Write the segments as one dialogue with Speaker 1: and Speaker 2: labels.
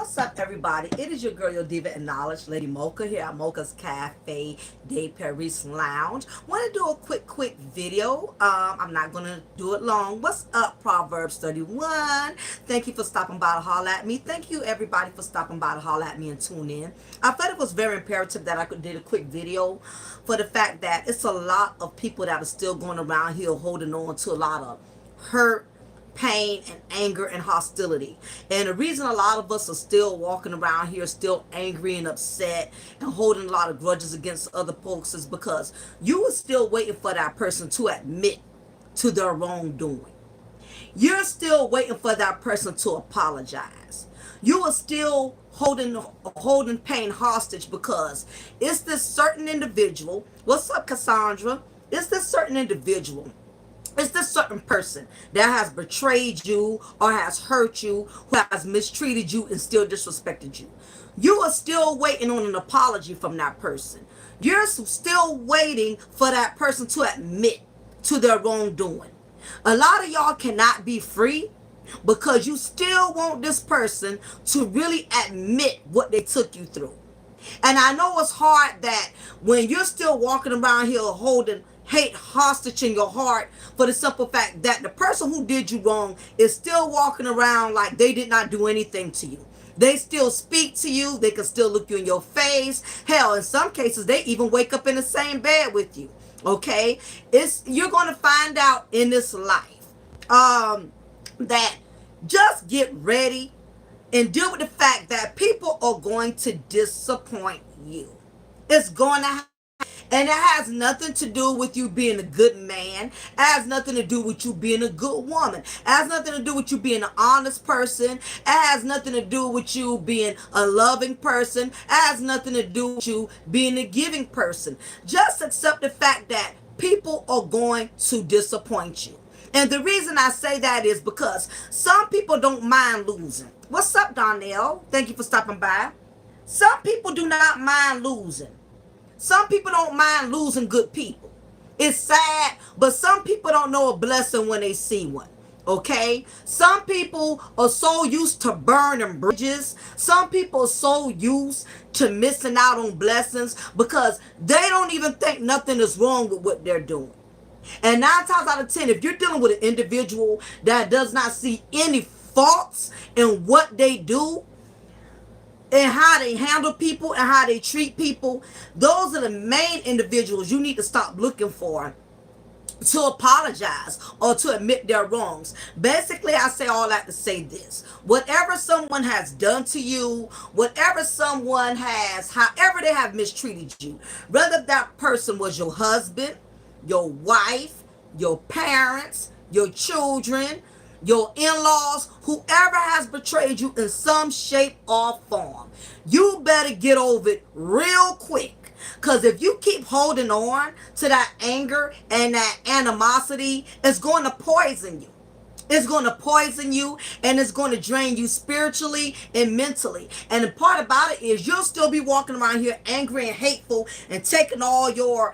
Speaker 1: What's up, everybody? It is your girl, your diva and knowledge, Lady Mocha, here at Mocha's Cafe de Paris Lounge. Want to do a quick video. I'm not gonna do it long. What's up, Proverbs 31? Thank you for stopping by to holler at me. Thank you, everybody, for stopping by to holler at me and tune in. I thought it was very imperative that I could did a quick video for the fact that it's a lot of people that are still going around here holding on to a lot of hurt, pain, and anger and hostility. And the reason a lot of us are still walking around here still angry and upset and holding a lot of grudges against other folks is because you are still waiting for that person to admit to their wrongdoing. You're still waiting for that person to apologize. You are still holding pain hostage because it's this certain individual. What's up, Cassandra? It's this certain individual, it's this certain person that has betrayed you or has hurt you, who has mistreated you and still disrespected you. You are still waiting on an apology from that person. You're still waiting for that person to admit to their wrongdoing. A lot of y'all cannot be free because you still want this person to really admit what they took you through. And I know it's hard that when you're still walking around here holding hate hostage in your heart for the simple fact that the person who did you wrong is still walking around like they did not do anything to you. They still speak to you. They can still look you in your face. Hell, in some cases, they even wake up in the same bed with you. Okay? You're going to find out in this life that just get ready and deal with the fact that people are going to disappoint you. It's going to happen. And it has nothing to do with you being a good man. It has nothing to do with you being a good woman. It has nothing to do with you being an honest person. It has nothing to do with you being a loving person. It has nothing to do with you being a giving person. Just accept the fact that people are going to disappoint you. And the reason I say that is because some people don't mind losing. What's up, Donnell? Thank you for stopping by. Some people do not mind losing. Some people don't mind losing good people. It's sad, but some people don't know a blessing when they see one. Okay? Some people are so used to burning bridges. Some people are so used to missing out on blessings because they don't even think nothing is wrong with what they're doing. And 9 times out of 10, if you're dealing with an individual that does not see any faults in what they do, and how they handle people and how they treat people, those are the main individuals you need to stop looking for to apologize or to admit their wrongs. Basically, I say all that to say this. Whatever someone has done to you, whatever someone has, however they have mistreated you, whether that person was your husband, your wife, your parents, your children, your in-laws, whoever has betrayed you in some shape or form, you better get over it real quick. Because if you keep holding on to that anger and that animosity, it's going to poison you. It's going to poison you and it's going to drain you spiritually and mentally. And the part about it is you'll still be walking around here angry and hateful and taking all your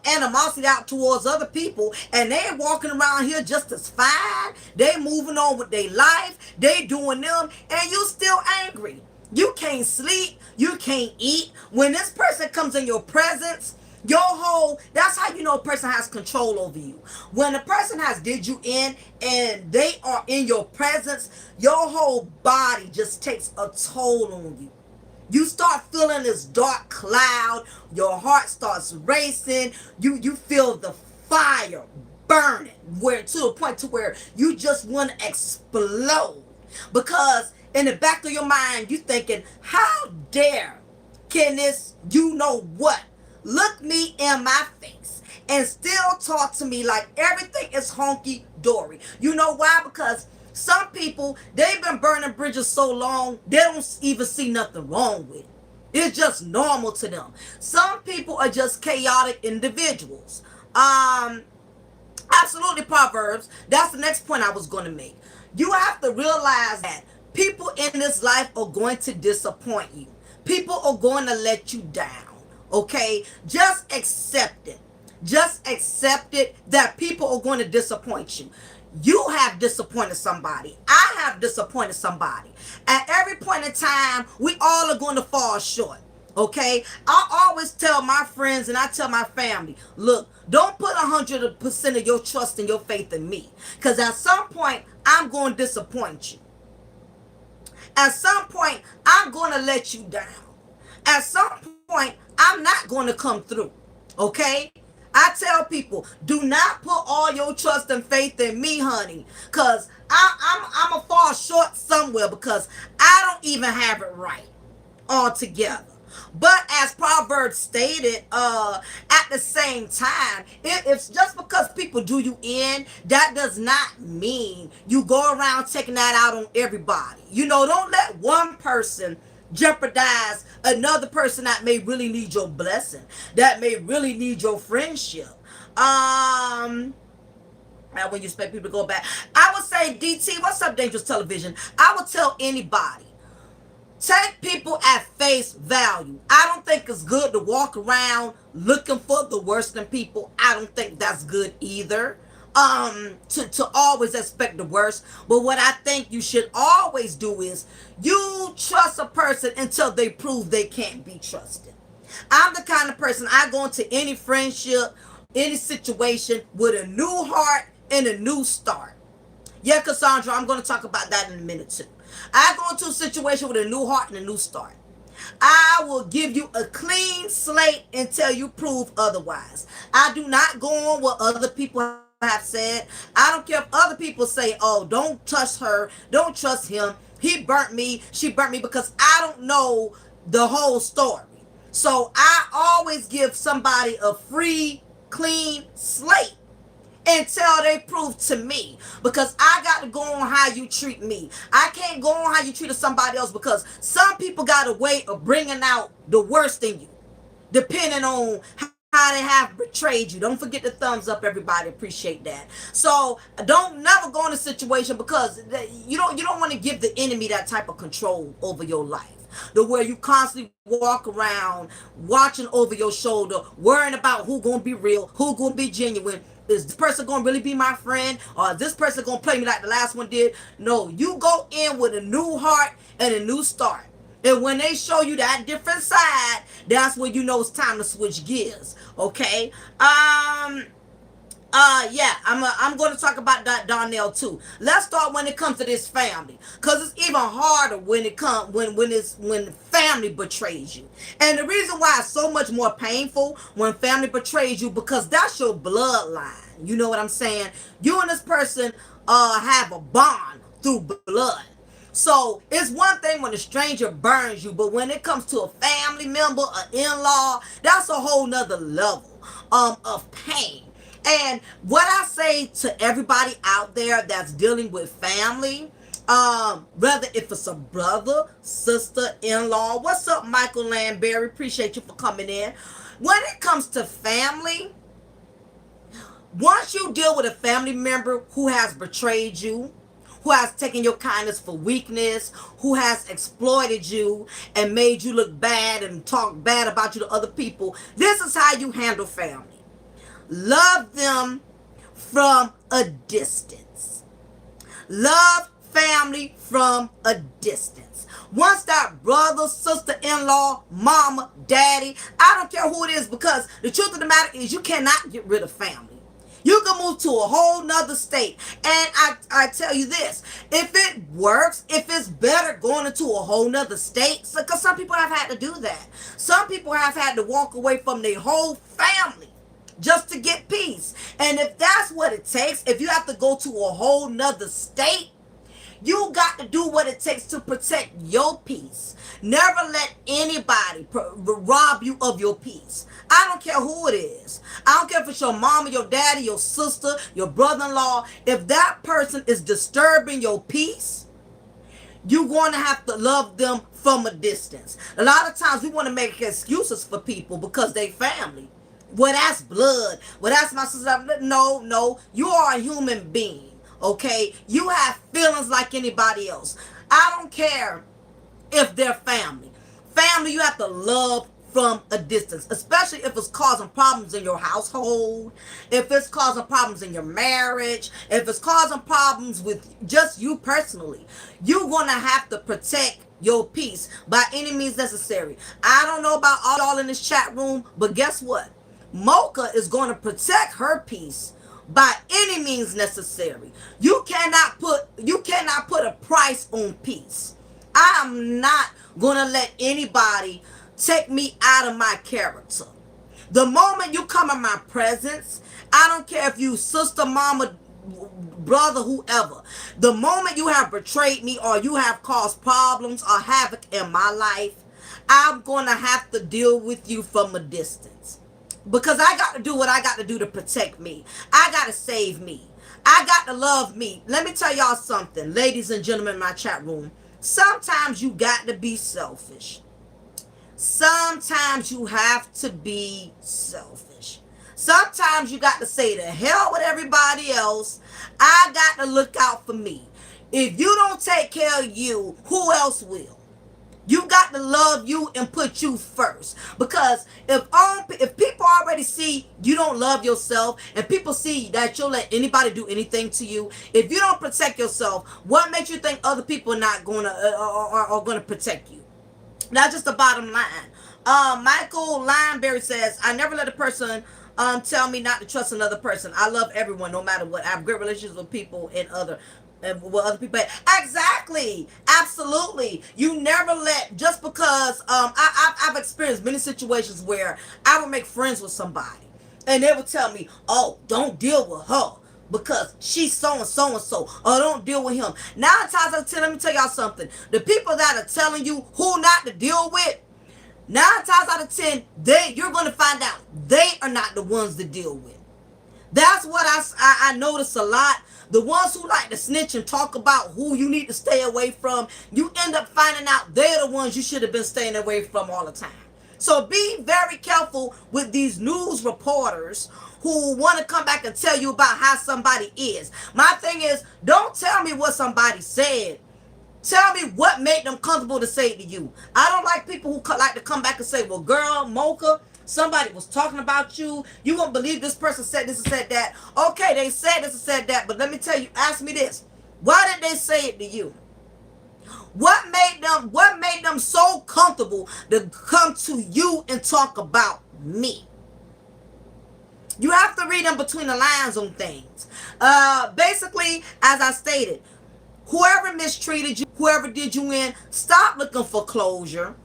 Speaker 1: animosity out towards other people, and they walking around here just as fine. They moving on with their life. They doing them, and you still angry. You can't sleep. You can't eat. When this person comes in your presence, that's how you know a person has control over you. When a person has did you in and they are in your presence, your whole body just takes a toll on you. You start feeling this dark cloud. Your heart starts racing. You feel the fire burning to a point to where you just want to explode. Because in the back of your mind, you thinking, how dare can this, you know what, look me in my face and still talk to me like everything is honky-dory. You know why? Because some people, they've been burning bridges so long, they don't even see nothing wrong with it. It's just normal to them. Some people are just chaotic individuals. Absolutely, Proverbs. That's the next point I was going to make. You have to realize that people in this life are going to disappoint you. People are going to let you down. Okay? Just accept it. Just accept it that people are going to disappoint you. You have disappointed somebody. I have disappointed somebody. At every point in time, we all are going to fall short. Okay? I always tell my friends and I tell my family, look, don't put 100% of your trust and your faith in me. Because at some point, I'm going to disappoint you. At some point, I'm going to let you down. At some point, I'm not going to come through. Okay? I tell people, do not put all your trust and faith in me, honey. Because I'm going to fall short somewhere because I don't even have it right altogether. But as Proverbs stated, at the same time, it's just because people do you in, that does not mean you go around taking that out on everybody. You know, don't let one person jeopardize another person that may really need your blessing, that may really need your friendship. Now when you expect people to go back, I would say, DT, what's up, Dangerous Television? I would tell anybody, take people at face value. I don't think it's good to walk around looking for the worst in people. I don't think that's good either. To always expect the worst. But what I think you should always do is you trust a person until they prove they can't be trusted. I'm the kind of person, I go into any friendship, any situation with a new heart and a new start. Yeah, Cassandra, I'm going to talk about that in a minute too. I go into a situation with a new heart and a new start. I will give you a clean slate until you prove otherwise. I do not go on what other people have said. I don't care if other people say, oh, don't trust her, don't trust him, he burnt me, she burnt me, because I don't know the whole story. So I always give somebody a free, clean slate until they prove to me, because I got to go on how you treat me. I can't go on how you treated somebody else, because some people got a way of bringing out the worst in you depending on how they have betrayed you. Don't forget the thumbs up, everybody. Appreciate that. So don't never go in a situation, because you don't want to give the enemy that type of control over your life, the where you constantly walk around watching over your shoulder, worrying about who gonna be real, who gonna be genuine. Is this person gonna really be my friend, or is this person gonna play me like the last one did? No, you go in with a new heart and a new start. And when they show you that different side, that's when you know it's time to switch gears. Okay. Yeah, I'm going to talk about Donnell too. Let's start when it comes to this family, cause it's even harder when it comes when family betrays you. And the reason why it's so much more painful when family betrays you, because that's your bloodline. You know what I'm saying? You and this person have a bond through blood. So it's one thing when a stranger burns you, but when it comes to a family member, an in-law, that's a whole nother level of pain. And what I say to everybody out there that's dealing with family, whether if it's a brother, sister, in-law, what's up, Michael Landberry? Appreciate you for coming in. When it comes to family, once you deal with a family member who has betrayed you, who has taken your kindness for weakness, who has exploited you and made you look bad and talk bad about you to other people, this is how you handle family. Love them from a distance. Love family from a distance. Once that brother, sister, in-law, mama, daddy, I don't care who it is, because the truth of the matter is you cannot get rid of family. You can move to a whole nother state. And I tell you this, if it works, if it's better going into a whole nother state, because some people have had to do that. Some people have had to walk away from their whole family just to get peace. And if that's what it takes, if you have to go to a whole nother state, you got to do what it takes to protect your peace. Never let anybody rob you of your peace. I don't care who it is. I don't care if it's your mama, your daddy, your sister, your brother-in-law. If that person is disturbing your peace, you're going to have to love them from a distance. A lot of times we want to make excuses for people because they family. Well, that's blood. Well, that's my sister. No. You are a human being. Okay? You have feelings like anybody else. I don't care if they're family. Family, you have to love from a distance, especially if it's causing problems in your household, if it's causing problems in your marriage, if it's causing problems with just you personally. You're going to have to protect your peace by any means necessary. I don't know about all y'all in this chat room, but guess what? Mocha is going to protect her peace by any means necessary. You cannot put a price on peace. I am not gonna let anybody take me out of my character. The moment you come in my presence, I don't care if you sister, mama, brother, whoever. The moment you have betrayed me or you have caused problems or havoc in my life, I'm gonna have to deal with you from a distance. Because I got to do what I got to do to protect me. I got to save me. I got to love me. Let me tell y'all something, ladies and gentlemen in my chat room. Sometimes you got to be selfish. Sometimes you have to be selfish. Sometimes you got to say to hell with everybody else. I got to look out for me. If you don't take care of you, who else will? You got to love you and put you first. Because if people already see you don't love yourself and people see that you'll let anybody do anything to you, if you don't protect yourself, what makes you think other people are not gonna are gonna protect you? That's just the bottom line. Michael Lineberry says, I never let a person tell me not to trust another person. I love everyone no matter what. I have great relationships with people and with other people. Exactly. Absolutely. You never let, just because I've experienced many situations where I would make friends with somebody and they would tell me, oh, don't deal with her because she's so and so and so, or don't deal with him. 9 times out of 10, let me tell y'all something. The people that are telling you who not to deal with, 9 times out of 10, you're going to find out they are not the ones to deal with. That's what I notice a lot. The ones who like to snitch and talk about who you need to stay away from, you end up finding out they're the ones you should have been staying away from all the time. So be very careful with these news reporters who want to come back and tell you about how somebody is. My thing is, don't tell me what somebody said. Tell me what made them comfortable to say it to you. I don't like people who like to come back and say, well, girl, Mocha, somebody was talking about you. You won't believe this person said this and said that. Okay, they said this and said that, but let me tell you, ask me this. Why did they say it to you? What made them so comfortable to come to you and talk about me? You have to read in between the lines on things. Basically, as I stated, whoever mistreated you, whoever did you in, stop looking for closure.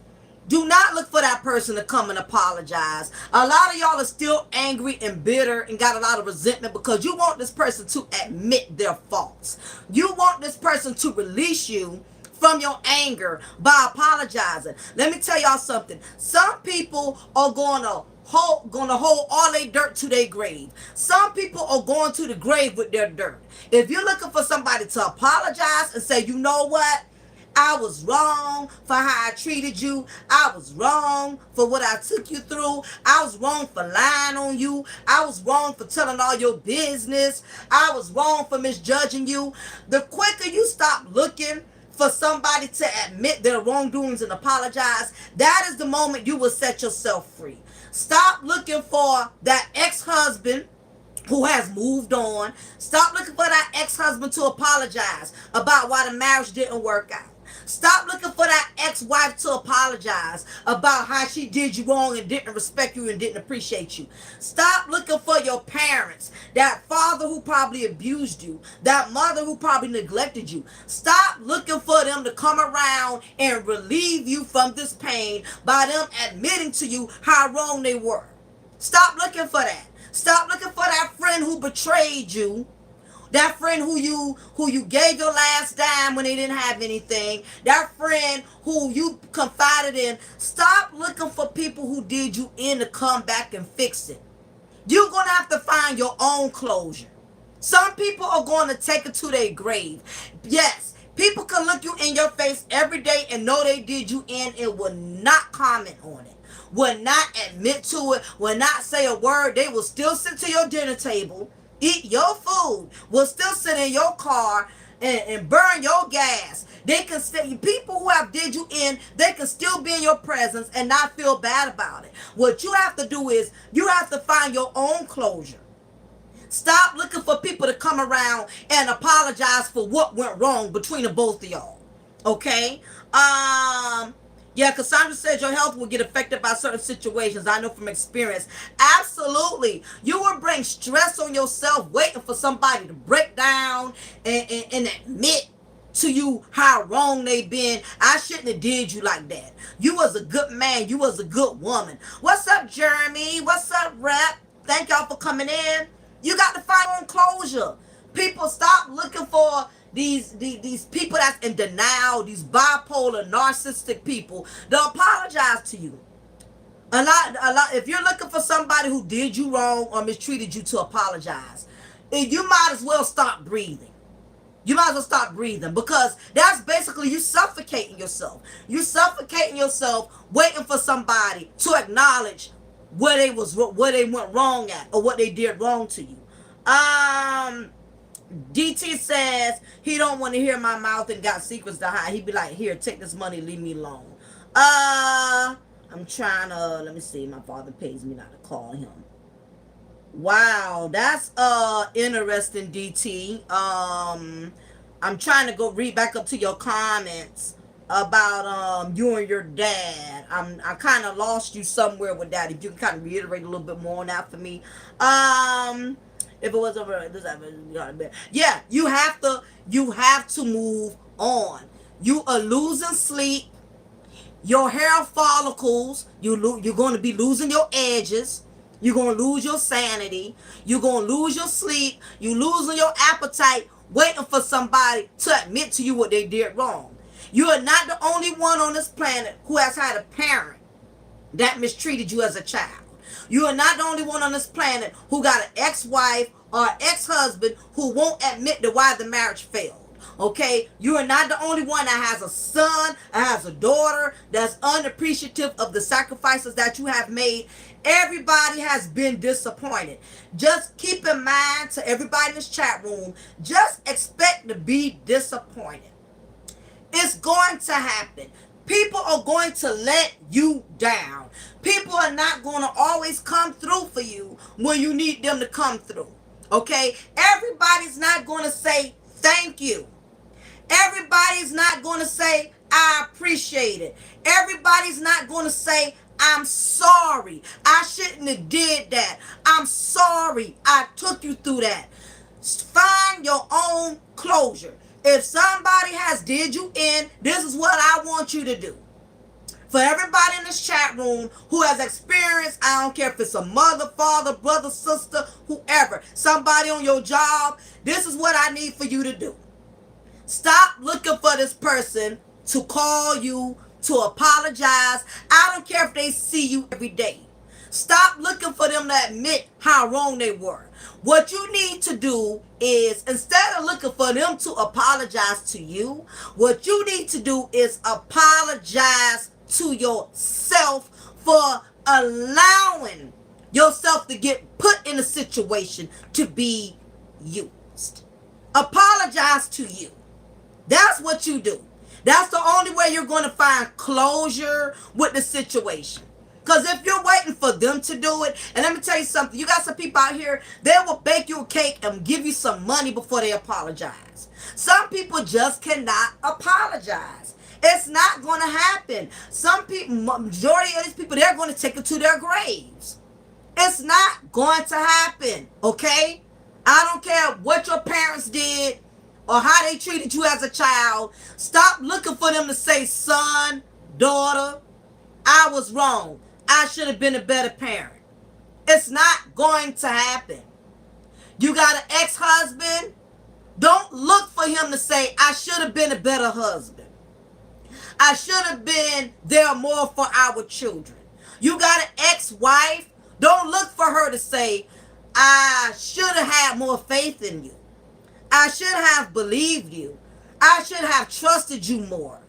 Speaker 1: Do not look for that person to come and apologize. A lot of y'all are still angry and bitter and got a lot of resentment because you want this person to admit their faults. You want this person to release you from your anger by apologizing. Let me tell y'all something. Some people are going to hold all their dirt to their grave. Some people are going to the grave with their dirt. If you're looking for somebody to apologize and say, you know what? I was wrong for how I treated you. I was wrong for what I took you through. I was wrong for lying on you. I was wrong for telling all your business. I was wrong for misjudging you. The quicker you stop looking for somebody to admit their wrongdoings and apologize, that is the moment you will set yourself free. Stop looking for that ex-husband who has moved on. Stop looking for that ex-husband to apologize about why the marriage didn't work out. Stop looking for that ex-wife to apologize about how she did you wrong and didn't respect you and didn't appreciate you. Stop looking for your parents, that father who probably abused you, that mother who probably neglected you. Stop looking for them to come around and relieve you from this pain by them admitting to you how wrong they were. Stop looking for that. Stop looking for that friend who betrayed you. That friend who you gave your last dime when they didn't have anything. That friend who you confided in. Stop looking for people who did you in to come back and fix it. You're going to have to find your own closure. Some people are going to take it to their grave. Yes, people can look you in your face every day and know they did you in and will not comment on it. Will not admit to it. Will not say a word. They will still sit to your dinner table, eat your food, will still sit in your car and burn your gas. They can still, people who have did you in, they can still be in your presence and not feel bad about it. What you have to do is you have to find your own closure. Stop looking for people to come around and apologize for what went wrong between the both of y'all. Okay? Yeah, Cassandra said your health will get affected by certain situations. I know from experience. Absolutely. You will bring stress on yourself waiting for somebody to break down and admit to you how wrong they been. I shouldn't have did you like that. You was a good man. You was a good woman. What's up, Jeremy? What's up, Rep? Thank y'all for coming in. You got to find your own closure. People, stop looking for these people that's in denial, these bipolar, narcissistic people to apologize to you. A lot. If you're looking for somebody who did you wrong or mistreated you to apologize, you might as well stop breathing. You might as well stop breathing, because that's basically you suffocating yourself. You suffocating yourself waiting for somebody to acknowledge where they went wrong at, or what they did wrong to you. DT says he don't want to hear my mouth and got secrets to hide. He'd be like, here, take this money, leave me alone. I'm trying to, let me see, my father pays me not to call him. Wow, that's interesting, DT. I'm trying to go read back up to your comments about you and your dad. I kind of lost you somewhere with that. If you can kind of reiterate a little bit more on that for me. If it was over this, yeah, you have to move on. You are losing sleep. Your hair follicles, you're going to be losing your edges. You're going to lose your sanity. You're going to lose your sleep. You're losing your appetite, waiting for somebody to admit to you what they did wrong. You are not the only one on this planet who has had a parent that mistreated you as a child. You are not the only one on this planet who got an ex-wife or ex-husband who won't admit to why the marriage failed. Okay, you are not the only one that has a son, that has a daughter, that's unappreciative of the sacrifices that you have made. Everybody has been disappointed. Just keep in mind, to everybody in this chat room, just expect to be disappointed. It's going to happen. People are going to let you down. People are not going to always come through for you when you need them to come through. Okay, everybody's not going to say thank you. Everybody's not going to say, I appreciate it. Everybody's not going to say, I'm sorry. I shouldn't have did that. I'm sorry I took you through that. Find your own closure. If somebody has did you in, this is what I want you to do. For everybody in this chat room who has experienced, I don't care if it's a mother, father, brother, sister, whoever, somebody on your job, this is what I need for you to do. Stop looking for this person to call you, to apologize. I don't care if they see you every day. Stop looking for them to admit how wrong they were. What you need to do is, instead of looking for them to apologize to you, what you need to do is apologize to yourself for allowing yourself to get put in a situation to be used. Apologize to you. That's what you do. That's the only way you're going to find closure with the situation. Because if you're waiting for them to do it, and let me tell you something, you got some people out here, they will bake you a cake and give you some money before they apologize. Some people just cannot apologize. It's not going to happen. Some people, majority of these people, they're going to take it to their graves. It's not going to happen, okay? I don't care what your parents did or how they treated you as a child. Stop looking for them to say, son, daughter, I was wrong. I should have been a better parent. It's not going to happen. You got an ex-husband? Don't look for him to say, I should have been a better husband. I should have been there more for our children. You got an ex-wife? Don't look for her to say, I should have had more faith in you. I should have believed you. I should have trusted you more.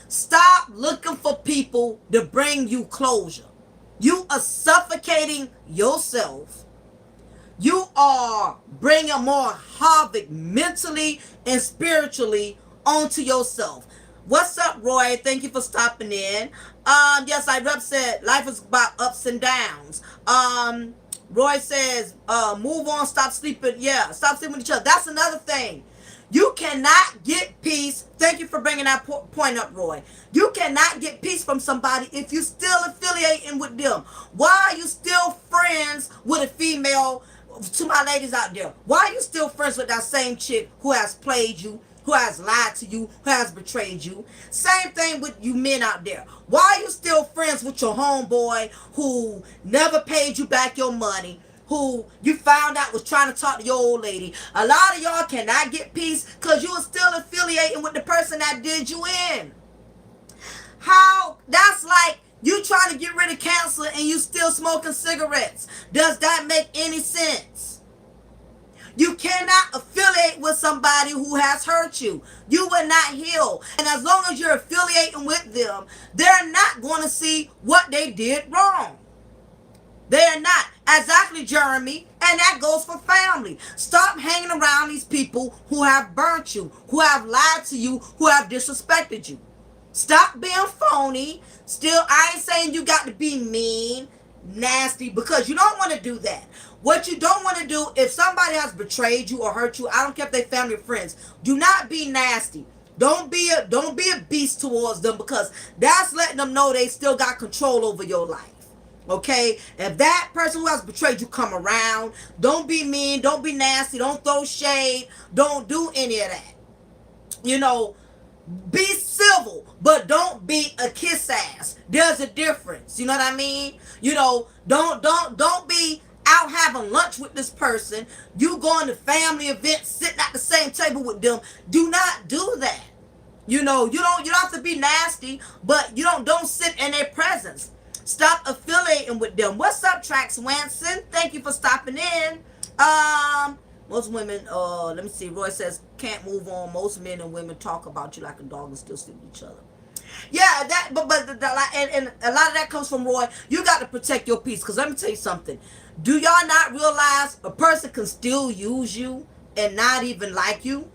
Speaker 1: Stop looking for people to bring you closure. You are suffocating yourself. you are bringing more havoc mentally and spiritually onto yourself. What's up, Roy? Thank you for stopping in. Yes, I said life is about ups and downs. Roy says, move on, stop sleeping. Yeah, stop sleeping with each other. That's another thing. You cannot get peace. Thank you for bringing that point up, Roy. You cannot get peace from somebody if you still affiliating with them. Why are you still friends with a female? To my ladies out there, why are you still friends with that same chick who has played you, who has lied to you, who has betrayed you? Same thing with you men out there. Why are you still friends with your homeboy who never paid you back your money, who you found out was trying to talk to your old lady? A lot of y'all cannot get peace because you are still affiliating with the person that did you in. How? That's like you trying to get rid of cancer and you still smoking cigarettes. Does that make any sense? You cannot affiliate with somebody who has hurt you. You will not heal. And as long as you're affiliating with them, they're not going to see what they did wrong. They're not. Exactly, Jeremy. And that goes for family. Stop hanging around these people who have burnt you, who have lied to you, who have disrespected you. Stop being phony. Still, I ain't saying you got to be mean, nasty, because you don't want to do that. What you don't want to do, if somebody has betrayed you or hurt you, I don't care if they family or friends, do not be nasty. Don't be a beast towards them, because that's letting them know they still got control over your life. Okay, if that person who has betrayed you come around, don't be mean, don't be nasty, don't throw shade, don't do any of that. You know, be civil, but don't be a kiss ass. There's a difference. You know what I mean? You know, don't be out having lunch with this person. You going to family events, sitting at the same table with them. Do not do that. You know, you don't have to be nasty, but you don't sit in their presence. Stop affiliating with them. What's up, Trax Wanson? Thank you for stopping in. Most women, let me see. Roy says can't move on. Most men and women talk about you like a dog and still sleep with each other. Yeah, that, and a lot of that comes from Roy. You got to protect your peace, because let me tell you something. Do y'all not realize a person can still use you and not even like you?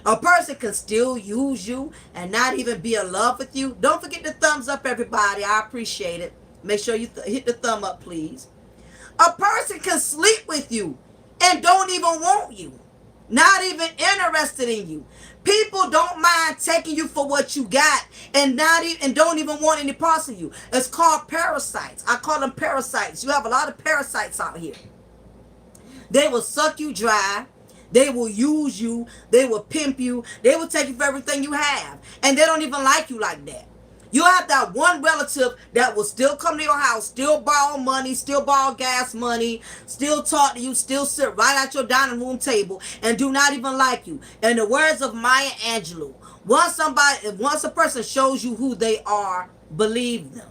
Speaker 1: A person can still use you and not even be in love with you. Don't forget the thumbs up, everybody. I appreciate it. Make sure you hit the thumb up, please. A person can sleep with you and don't even want you. Not even interested in you. People don't mind taking you for what you got and don't even want any parts of you. It's called parasites. I call them parasites. You have a lot of parasites out here. They will suck you dry. They will use you. They will pimp you. They will take you for everything you have. And they don't even like you like that. You have that one relative that will still come to your house, still borrow money, still borrow gas money, still talk to you, still sit right at your dining room table, and do not even like you. In the words of Maya Angelou, once a person shows you who they are, believe them.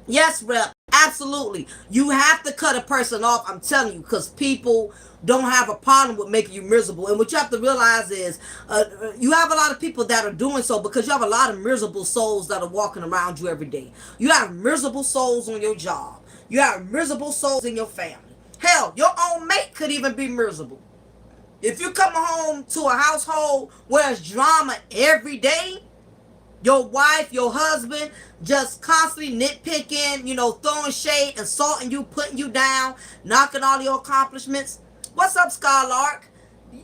Speaker 1: Yes, Rep. Absolutely. You have to cut a person off, I'm telling you, because people don't have a problem with making you miserable. And what you have to realize is you have a lot of people that are doing so because you have a lot of miserable souls that are walking around you every day. You have miserable souls on your job. You have miserable souls in your family. Hell, your own mate could even be miserable. If you come home to a household where there's drama every day, your wife, your husband, just constantly nitpicking, throwing shade, insulting you, putting you down, knocking all your accomplishments. What's up, Skylark?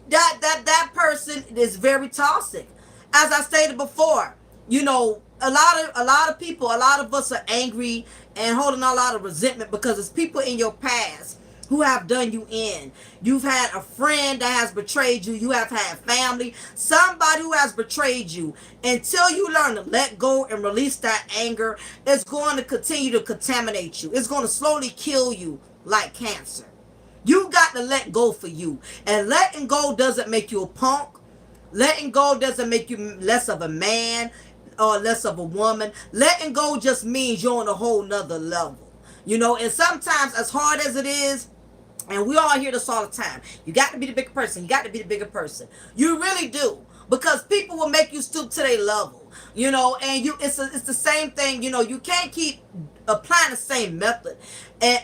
Speaker 1: That person is very toxic. As I stated before, a lot of people, a lot of us are angry and holding a lot of resentment because it's people in your past who have done you in. You've had a friend that has betrayed you. You have had family, somebody who has betrayed you. Until you learn to let go and release that anger, it's going to continue to contaminate you. It's going to slowly kill you like cancer. You got to let go for you. And letting go doesn't make you a punk. Letting go doesn't make you less of a man or less of a woman. Letting go just means you're on a whole nother level. And sometimes, as hard as it is, and we all hear this all the time, you got to be the bigger person. You got to be the bigger person. You really do. Because people will make you stoop to their level. And it's the same thing. You can't keep applying the same method and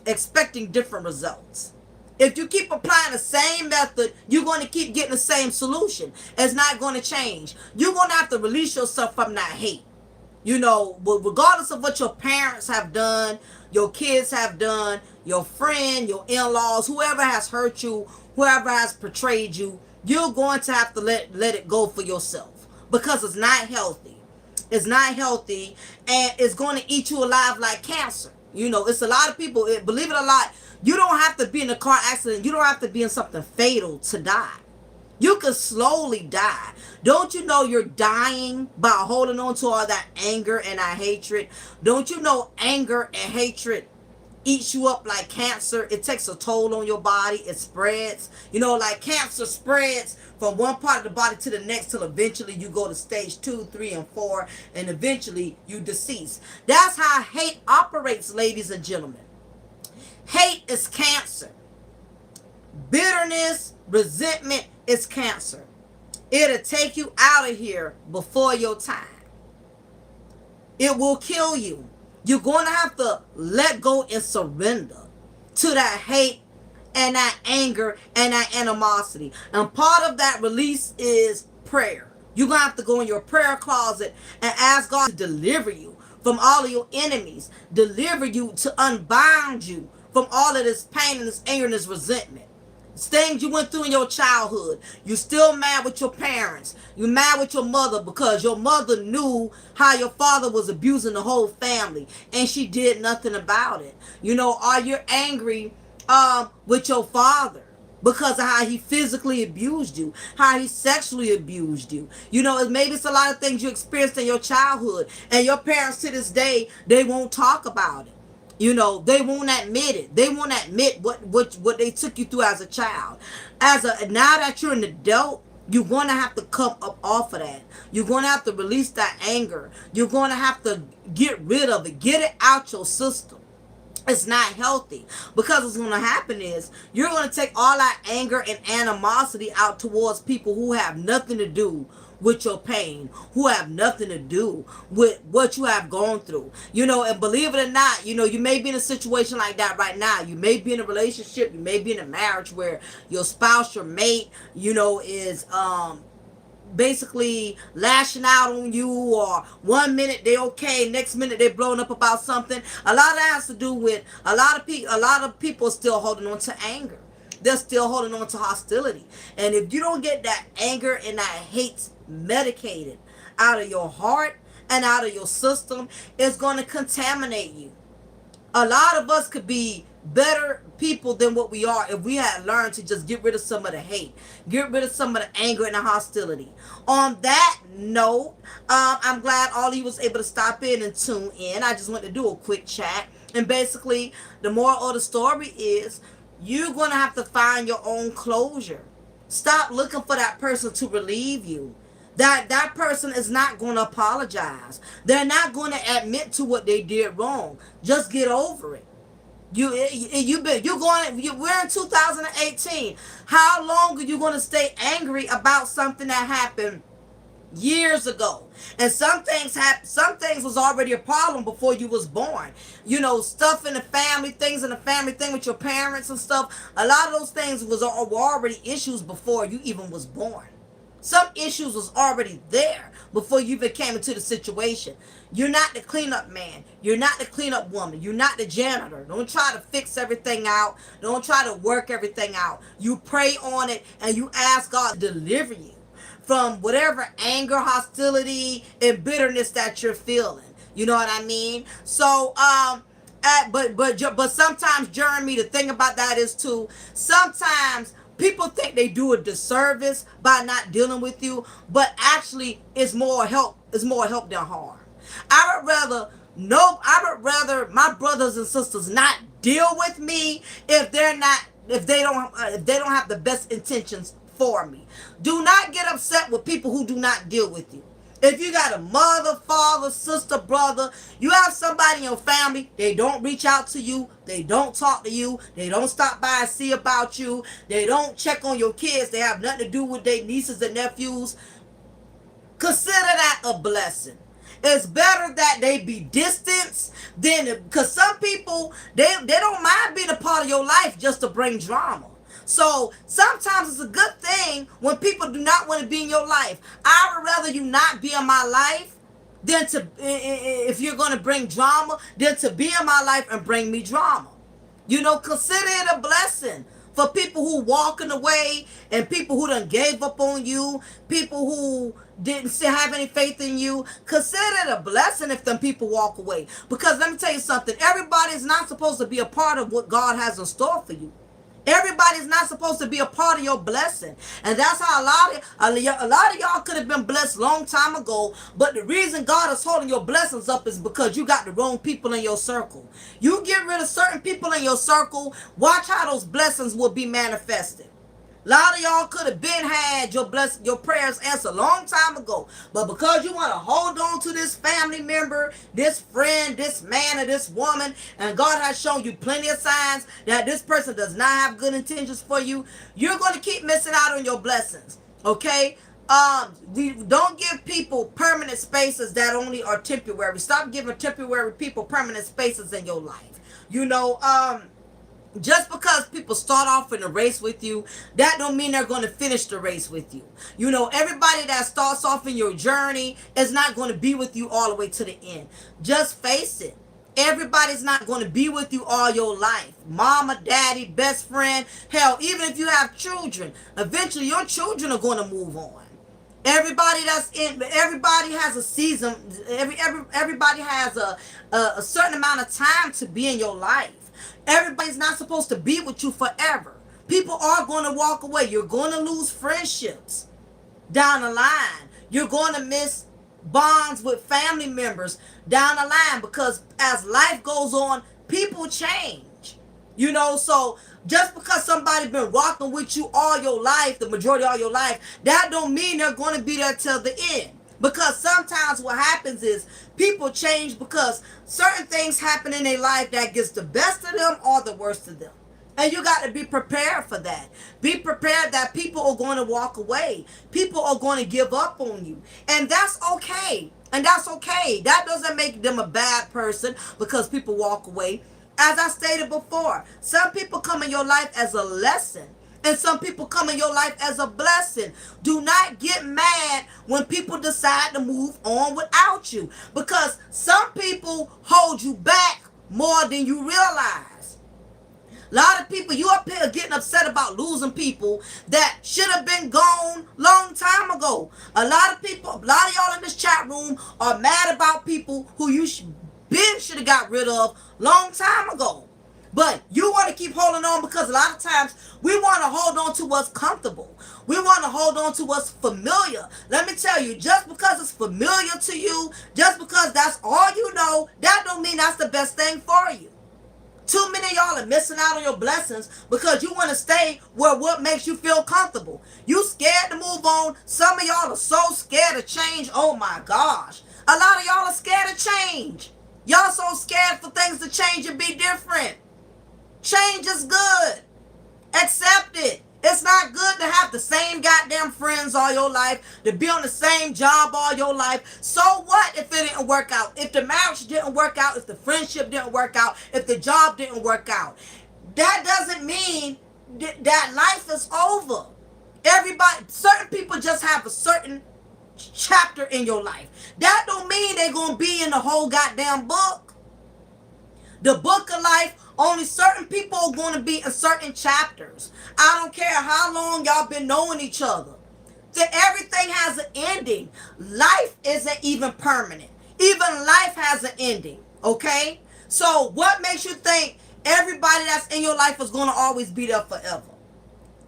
Speaker 1: expecting different results. If you keep applying the same method, you're going to keep getting the same solution. It's not going to change. You're going to have to release yourself from that hate. You know, regardless of what your parents have done, your kids have done, your friend, your in-laws, whoever has hurt you, whoever has betrayed you, you're going to have to let it go for yourself, because it's not healthy. It's not healthy, and it's going to eat you alive like cancer. You know, it's a lot of people, believe it or not, you don't have to be in a car accident. You don't have to be in something fatal to die. You can slowly die. Don't you know you're dying by holding on to all that anger and that hatred? Don't you know anger and hatred eats you up like cancer? It takes a toll on your body. It spreads. You know, like cancer spreads from one part of the body to the next till eventually you go to stage 2, 3, and 4, and eventually you decease. That's how hate operates, ladies and gentlemen. Hate is cancer. Bitterness, resentment is cancer. It'll take you out of here before your time. It will kill you. You're going to have to let go and surrender to that hate and that anger and that animosity. And part of that release is prayer. You're going to have to go in your prayer closet and ask God to deliver you from all of your enemies. Deliver you, to unbind you from all of this pain and this anger and this resentment. Things you went through in your childhood. You still mad with your parents. You mad with your mother because your mother knew how your father was abusing the whole family and she did nothing about it. You know, are you angry with your father because of how he physically abused you, how he sexually abused you? You know, maybe it's a lot of things you experienced in your childhood, and your parents to this day, they won't talk about it. You know, they won't admit it. They won't admit what they took you through as a child. Now that you're an adult, you're going to have to come up off of that. You're going to have to release that anger. You're going to have to get rid of it. Get it out your system. It's not healthy, because what's going to happen is you're going to take all that anger and animosity out towards people who have nothing to do with your pain, who have nothing to do with what you have gone through. You know, and believe it or not, you know, you may be in a situation like that right now. You may be in a relationship, you may be in a marriage where your spouse, your mate, you know, is basically lashing out on you, or one minute they okay, next minute they're blowing up about something. A lot of that has to do with a lot of people are still holding on to anger. They're still holding on to hostility. And if you don't get that anger and that hate medicated out of your heart and out of your system, it's going to contaminate you. A lot of us could be better people than what we are if we had learned to just get rid of some of the hate, get rid of some of the anger and the hostility. On that note, I'm glad all of you was able to stop in and tune in. I just want to do a quick chat, and basically the moral of the story is you're going to have to find your own closure. Stop looking for that person to relieve you. That person is not going to apologize. They're not going to admit to what they did wrong. Just get over it. We're in 2018. How long are you going to stay angry about something that happened years ago? And some things was already a problem before you was born. You know, stuff in the family, things in the family, thing with your parents and stuff. A lot of those things were already issues before you even was born. Some issues was already there before you even came into the situation. You're not the cleanup man. You're not the cleanup woman. You're not the janitor. Don't try to fix everything out. Don't try to work everything out. You pray on it and you ask God to deliver you from whatever anger, hostility, and bitterness that you're feeling. You know what I mean? So, but sometimes, Jeremy, the thing about that is too, sometimes people think they do a disservice by not dealing with you, but actually it's more help than harm. I would rather my brothers and sisters not deal with me if they don't have the best intentions for me. Do not get upset with people who do not deal with you. If you got a mother, father, sister, brother, you have somebody in your family, they don't reach out to you, they don't talk to you, they don't stop by and see about you, they don't check on your kids, they have nothing to do with their nieces and nephews, consider that a blessing. It's better that they be distanced than, because some people, they don't mind being a part of your life just to bring drama. So sometimes it's a good thing when people do not want to be in your life. I would rather you not be in my life than to, if you're going to bring drama, than to be in my life and bring me drama. You know, consider it a blessing for people who walking away and people who done gave up on you, people who didn't have any faith in you. Consider it a blessing if them people walk away. Because let me tell you something, everybody is not supposed to be a part of what God has in store for you. Everybody's not supposed to be a part of your blessing. And that's how a lot of y'all could have been blessed long time ago. But the reason God is holding your blessings up is because you got the wrong people in your circle. You get rid of certain people in your circle, watch how those blessings will be manifested. A lot of y'all could have been had your prayers answered a long time ago. But because you want to hold on to this family member, this friend, this man, or this woman, and God has shown you plenty of signs that this person does not have good intentions for you, you're going to keep missing out on your blessings. Okay? We don't give people permanent spaces that only are temporary. Stop giving temporary people permanent spaces in your life. You know, just because people start off in a race with you, that don't mean they're going to finish the race with you. You know, everybody that starts off in your journey is not going to be with you all the way to the end. Just face it. Everybody's not going to be with you all your life. Mama, daddy, best friend, hell, even if you have children, eventually your children are going to move on. Everybody has a season. Everybody has a certain amount of time to be in your life. Everybody's not supposed to be with you forever. People are going to walk away. You're going to lose friendships down the line. You're going to miss bonds with family members down the line, because as life goes on, people change. You know, so just because somebody's been rocking with you all your life, the majority of all your life, that don't mean they're going to be there till the end. Because sometimes what happens is people change because certain things happen in their life that gets the best of them or the worst of them. And you got to be prepared for that. Be prepared that people are going to walk away. People are going to give up on you. And that's okay. And that's okay. That doesn't make them a bad person because people walk away. As I stated before, some people come in your life as a lesson. And some people come in your life as a blessing. Do not get mad when people decide to move on without you. Because some people hold you back more than you realize. A lot of people, you up here getting upset about losing people that should have been gone long time ago. A lot of y'all in this chat room are mad about people who you should have got rid of long time ago. But you want to keep holding on because a lot of times we want to hold on to what's comfortable. We want to hold on to what's familiar. Let me tell you, just because it's familiar to you, just because that's all you know, that don't mean that's the best thing for you. Too many of y'all are missing out on your blessings because you want to stay where what makes you feel comfortable. You scared to move on. Some of y'all are so scared to change. Oh my gosh. A lot of y'all are scared to change. Y'all so scared for things to change and be different. Change is good. Accept it. It's not good to have the same goddamn friends all your life, to be on the same job all your life. So what if it didn't work out? If the marriage didn't work out, if the friendship didn't work out, if the job didn't work out, that doesn't mean that life is over. Certain people just have a certain chapter in your life. That don't mean they're going to be in the whole goddamn book. The book of life, only certain people are going to be in certain chapters. I don't care how long y'all been knowing each other. Everything has an ending. Life isn't even permanent. Even life has an ending. Okay? So what makes you think everybody that's in your life is going to always be there forever?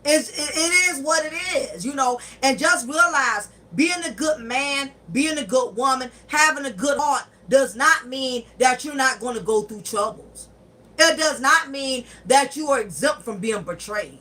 Speaker 1: It is what it is, you know. And just realize, being a good man, being a good woman, having a good heart does not mean that you're not going to go through troubles. It does not mean that you are exempt from being betrayed.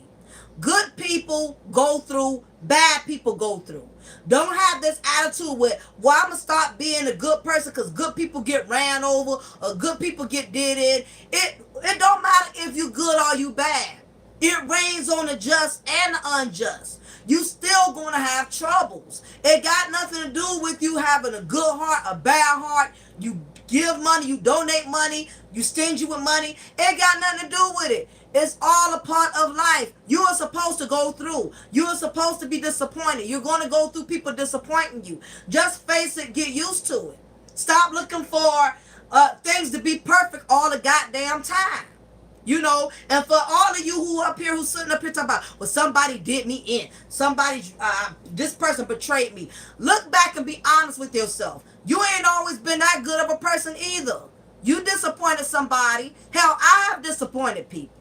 Speaker 1: Good people go through, bad people go through. Don't have this attitude with, well, I'm going to stop being a good person because good people get ran over or good people get did in. It don't matter if you good or you bad. It rains on the just and the unjust. You still gonna have troubles. It got nothing to do with you having a good heart, a bad heart. You give money, you donate money, you stingy with money. It got nothing to do with it. It's all a part of life. You are supposed to go through. You are supposed to be disappointed. You're going to go through people disappointing you. Just face it. Get used to it. Stop looking for things to be perfect all the goddamn time. You know, and for all of you who up here, who's sitting up here talking about, well, somebody did me in. Somebody, this person betrayed me. Look back and be honest with yourself. You ain't always been that good of a person either. You disappointed somebody. Hell, I've disappointed people.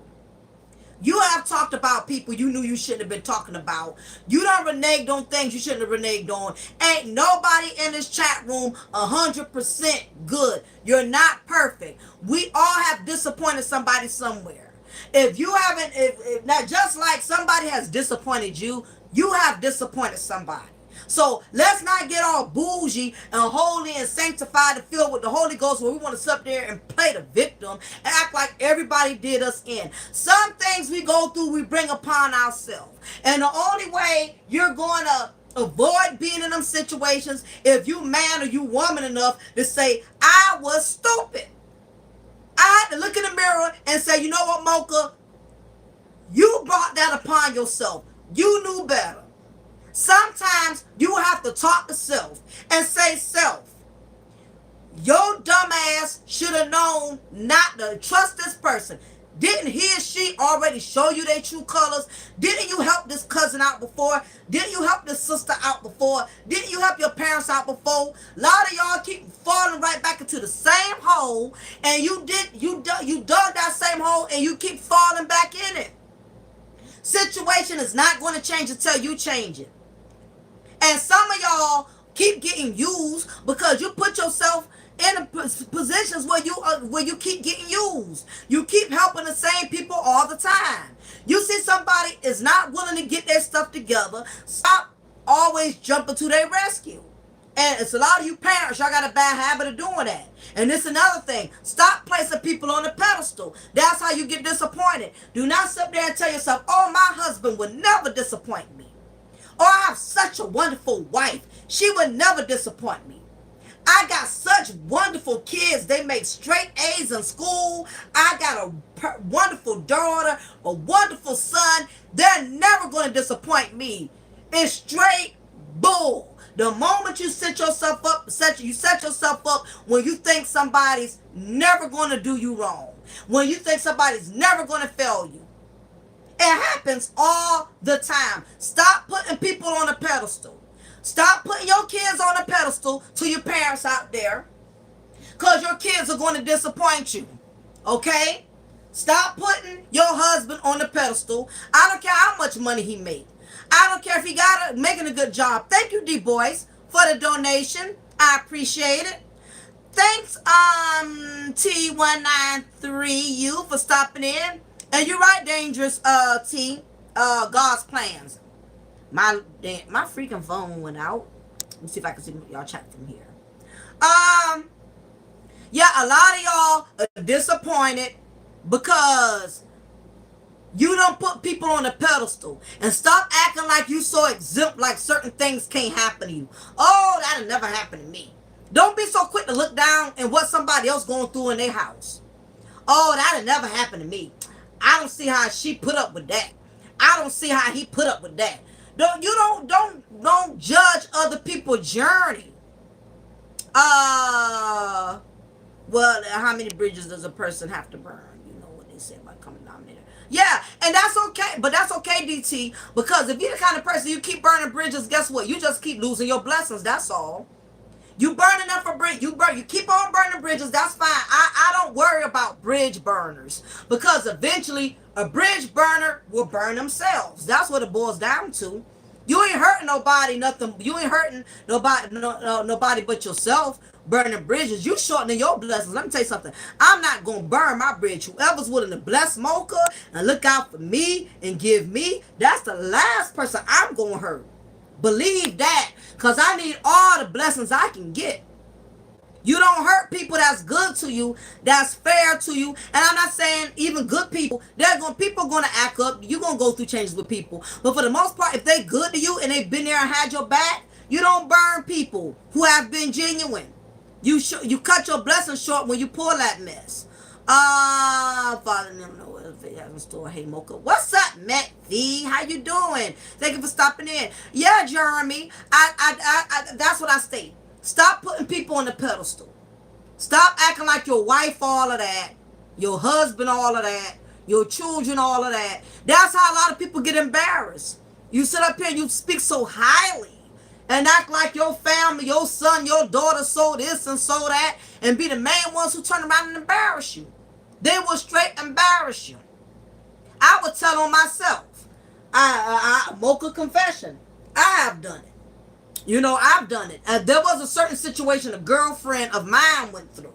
Speaker 1: You have talked about people you knew you shouldn't have been talking about. You done reneged on things you shouldn't have reneged on. Ain't nobody in this chat room 100% good. You're not perfect. We all have disappointed somebody somewhere. If you haven't, if not, just like somebody has disappointed you, you have disappointed somebody. So let's not get all bougie and holy and sanctified and filled with the Holy Ghost where we want to sit up there and play the victim and act like everybody did us in. Some things we go through, we bring upon ourselves. And the only way you're going to avoid being in them situations, if you man or you woman enough to say, I was stupid. I had to look in the mirror and say, you know what, Mocha? You brought that upon yourself. You knew better. Sometimes you have to talk to self and say, self, your dumb ass should have known not to trust this person. Didn't he or she already show you their true colors? Didn't you help this cousin out before? Didn't you help this sister out before? Didn't you help your parents out before? A lot of y'all keep falling right back into the same hole, and you dug that same hole and you keep falling back in it. Situation is not going to change until you change it. And some of y'all keep getting used because you put yourself in positions where you keep getting used. You keep helping the same people all the time. You see somebody is not willing to get their stuff together. Stop always jumping to their rescue. And it's a lot of you parents, y'all got a bad habit of doing that. And this is another thing. Stop placing people on the pedestal. That's how you get disappointed. Do not sit there and tell yourself, oh, my husband would never disappoint me. Or I have such a wonderful wife. She would never disappoint me. I got such wonderful kids. They make straight A's in school. I got a wonderful daughter, a wonderful son. They're never going to disappoint me. It's straight bull. The moment you set yourself up, you set yourself up when you think somebody's never going to do you wrong. When you think somebody's never going to fail you. It happens all the time. Stop putting people on a pedestal. Stop putting your kids on a pedestal to your parents out there. Because your kids are going to disappoint you. Okay? Stop putting your husband on the pedestal. I don't care how much money he makes. I don't care if he got making a good job. Thank you, D-Boys, for the donation. I appreciate it. Thanks, T193U for stopping in. And you're right, Dangerous T. God's plans. My freaking phone went out. Let me see if I can see y'all chat from here. Yeah, a lot of y'all are disappointed because you don't put people on a pedestal. And stop acting like you so exempt, like certain things can't happen to you. Oh, that'll never happen to me. Don't be so quick to look down at what somebody else going through in their house. Oh, that'll never happen to me. I don't see how she put up with that. I don't see how he put up with that. Don't judge other people's journey. Well, how many bridges does a person have to burn? You know what they say about common denominator. Yeah, and that's okay, but that's okay, DT, because if you're the kind of person you keep burning bridges, guess what? You just keep losing your blessings. That's all. You burning up for bridge. You keep on burning bridges. That's fine. I don't worry about bridge burners because eventually a bridge burner will burn themselves. That's what it boils down to. You ain't hurting nobody, nothing. You ain't hurting nobody but yourself. Burning bridges, you shortening your blessings. Let me tell you something. I'm not gonna burn my bridge. Whoever's willing to bless Mocha and look out for me and give me, that's the last person I'm gonna hurt. Believe that, because I need all the blessings I can get. You don't hurt people that's good to you, that's fair to you. And I'm not saying even good people, people gonna act up. You're gonna go through changes with people. But for the most part, if they good to you and they've been there and had your back, you don't burn people who have been genuine. You cut your blessings short when you pull that mess. Father, never know what they have in store. Hey, Mocha, what's up, Matt V? How you doing? Thank you for stopping in. Yeah, Jeremy, that's what I state. Stop putting people on the pedestal. Stop acting like your wife all of that, your husband all of that, your children all of that. That's how a lot of people get embarrassed. You sit up here and you speak so highly and act like your family, your son, your daughter so this and so that, and be the main ones who turn around and embarrass you. They will straight embarrass you. I would tell on myself. Mocha confession. I have done it. I've done it. There was a certain situation a girlfriend of mine went through.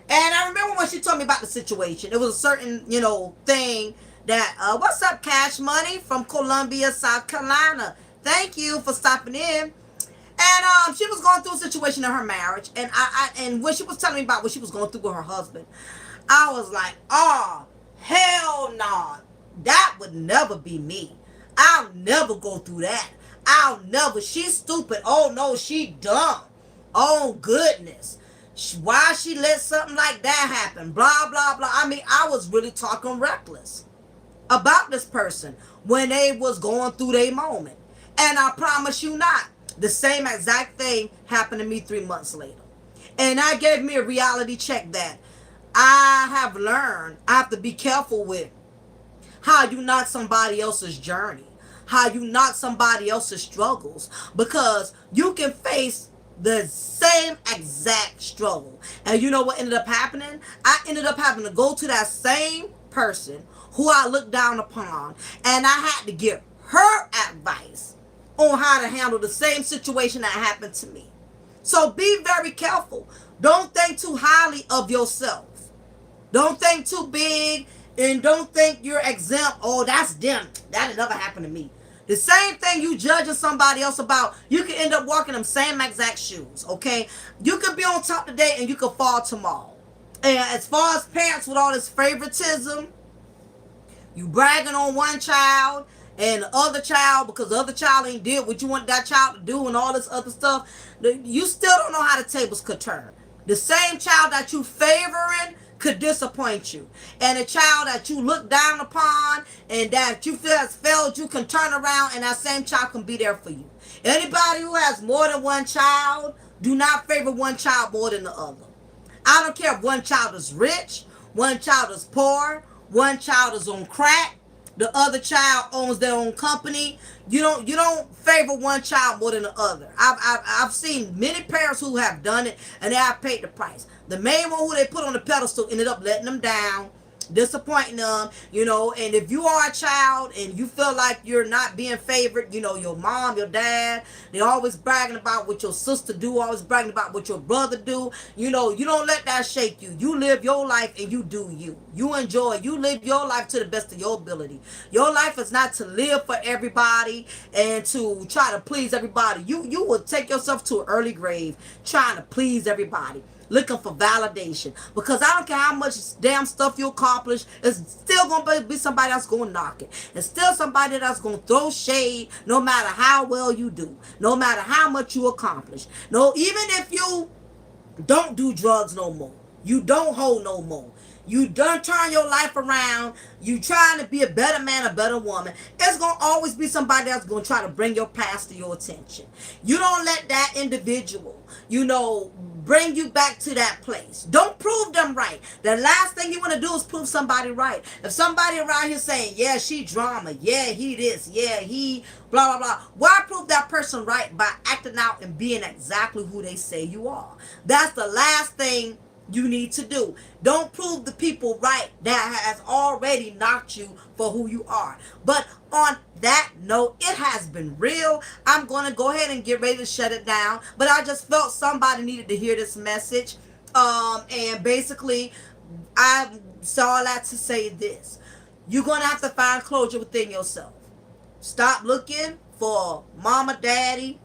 Speaker 1: And I remember when she told me about the situation. It was a certain, thing that, what's up, Cash Money from Columbia, South Carolina. Thank you for stopping in. And she was going through a situation in her marriage. And when she was telling me about what she was going through with her husband, I was like, oh, hell no. That would never be me. I'll never go through that. I'll never. She's stupid. Oh, no, she dumb. Oh, goodness. Why she let something like that happen? Blah, blah, blah. I mean, I was really talking reckless about this person when they was going through their moment. And I promise you not, the same exact thing happened to me 3 months later. And that gave me a reality check that I have learned I have to be careful with how you knock somebody else's journey, how you knock somebody else's struggles, because you can face the same exact struggle. And you know what ended up happening? I ended up having to go to that same person who I looked down upon, and I had to give her advice on how to handle the same situation that happened to me. So be very careful. Don't think too highly of yourself. Don't think too big, and don't think you're exempt. Oh, that's them. That'll never happen to me. The same thing you judging somebody else about, you can end up walking them same exact shoes, okay? You could be on top today and you could fall tomorrow. And as far as parents with all this favoritism, you bragging on one child and the other child because the other child ain't did what you want that child to do and all this other stuff, you still don't know how the tables could turn. The same child that you favoring could disappoint you. And a child that you look down upon and that you feel has failed you can turn around and that same child can be there for you. Anybody who has more than one child, do not favor one child more than the other. I don't care if one child is rich, one child is poor, one child is on crack, the other child owns their own company. You don't favor one child more than the other. I've seen many parents who have done it and they have paid the price. The main one who they put on the pedestal ended up letting them down, disappointing them, and if you are a child and you feel like you're not being favored, your mom, your dad, they're always bragging about what your sister do, always bragging about what your brother do, you don't let that shake you. You live your life and you do you. You enjoy, you live your life to the best of your ability. Your life is not to live for everybody and to try to please everybody. You will take yourself to an early grave trying to please everybody, looking for validation, because I don't care how much damn stuff you accomplish, it's still gonna be somebody that's gonna knock it. It's still somebody that's gonna throw shade no matter how well you do, no matter how much you accomplish. No, even if you don't do drugs no more, you don't hold no more, you done turn your life around, you trying to be a better man, a better woman, it's going to always be somebody that's going to try to bring your past to your attention. You don't let that individual, bring you back to that place. Don't prove them right. The last thing you want to do is prove somebody right. If somebody around here saying, yeah, she drama, yeah, he this, yeah, he blah, blah, blah, why prove that person right by acting out and being exactly who they say you are? That's the last thing you need to do. Don't prove the people right that has already knocked you for who you are. But on that note, it has been real. I'm going to go ahead and get ready to shut it down. But I just felt somebody needed to hear this message. And basically, I saw that to say this. You're going to have to find closure within yourself. Stop looking for mama, daddy,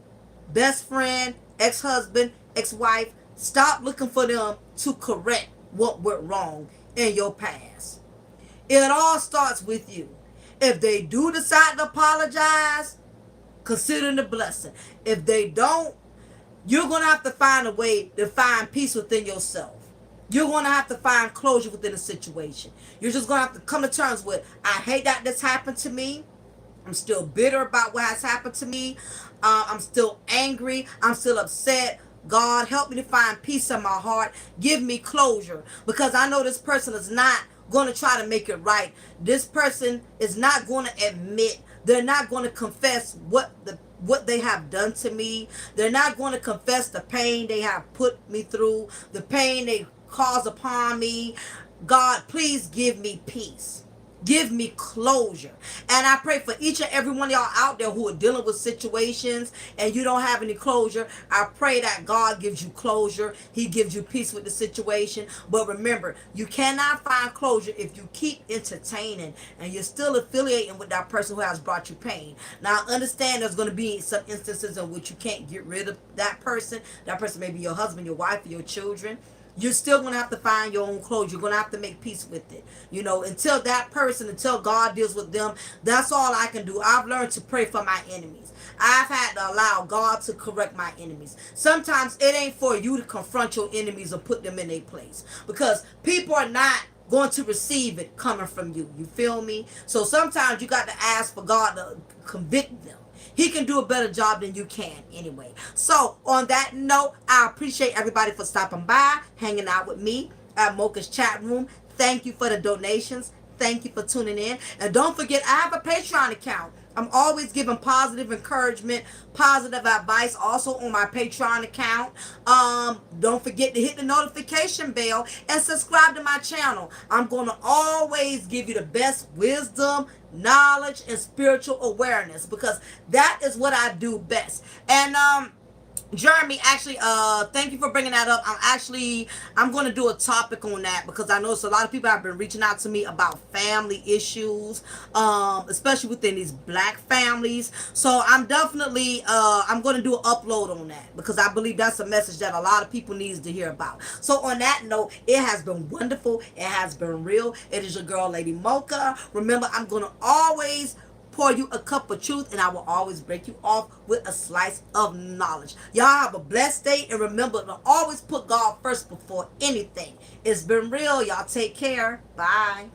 Speaker 1: best friend, ex-husband, ex-wife Stop looking for them to correct what went wrong in your past. It all starts with you. If they do decide to apologize, consider the blessing. If they don't, you're going to have to find a way to find peace within yourself. You're going to have to find closure within the situation. You're just going to have to come to terms with, I hate that this happened to me. I'm still bitter about what has happened to me. I'm still angry. I'm still upset. God, help me to find peace in my heart. Give me closure. Because I know this person is not going to try to make it right. This person is not going to admit. They're not going to confess what they have done to me. They're not going to confess the pain they have put me through, the pain they caused upon me. God, please give me peace. Give me closure. And I pray for each and every one of y'all out there who are dealing with situations and you don't have any closure. I pray that God gives you closure. He gives you peace with the situation. But remember, you cannot find closure if you keep entertaining and you're still affiliating with that person who has brought you pain. Now, I understand there's going to be some instances in which you can't get rid of that person. That person may be your husband, your wife, or your children. You're still going to have to find your own clothes. You're going to have to make peace with it. You know, until that person, until God deals with them, that's all I can do. I've learned to pray for my enemies. I've had to allow God to correct my enemies. Sometimes it ain't for you to confront your enemies or put them in their place. Because people are not going to receive it coming from you. You feel me? So sometimes you got to ask for God to convict them. He can do a better job than you can anyway. So on that note, I appreciate everybody for stopping by, hanging out with me at Mocha's chat room. Thank you for the donations. Thank you for tuning in. And don't forget, I have a Patreon account. I'm always giving positive encouragement, positive advice, also on my Patreon account. Don't forget to hit the notification bell and subscribe to my channel. I'm going to always give you the best wisdom, knowledge, and spiritual awareness because that is what I do best. And Jeremy, actually, thank you for bringing that up. I'm going to do a topic on that because I noticed a lot of people have been reaching out to me about family issues, especially within these black families. So I'm definitely, I'm going to do an upload on that because I believe that's a message that a lot of people needs to hear about. So on that note, it has been wonderful. It has been real. It is your girl, Lady Mocha. Remember, I'm going to always pour you a cup of truth, and I will always break you off with a slice of knowledge. Y'all have a blessed day, and remember to always put God first before anything. It's been real. Y'all take care. Bye.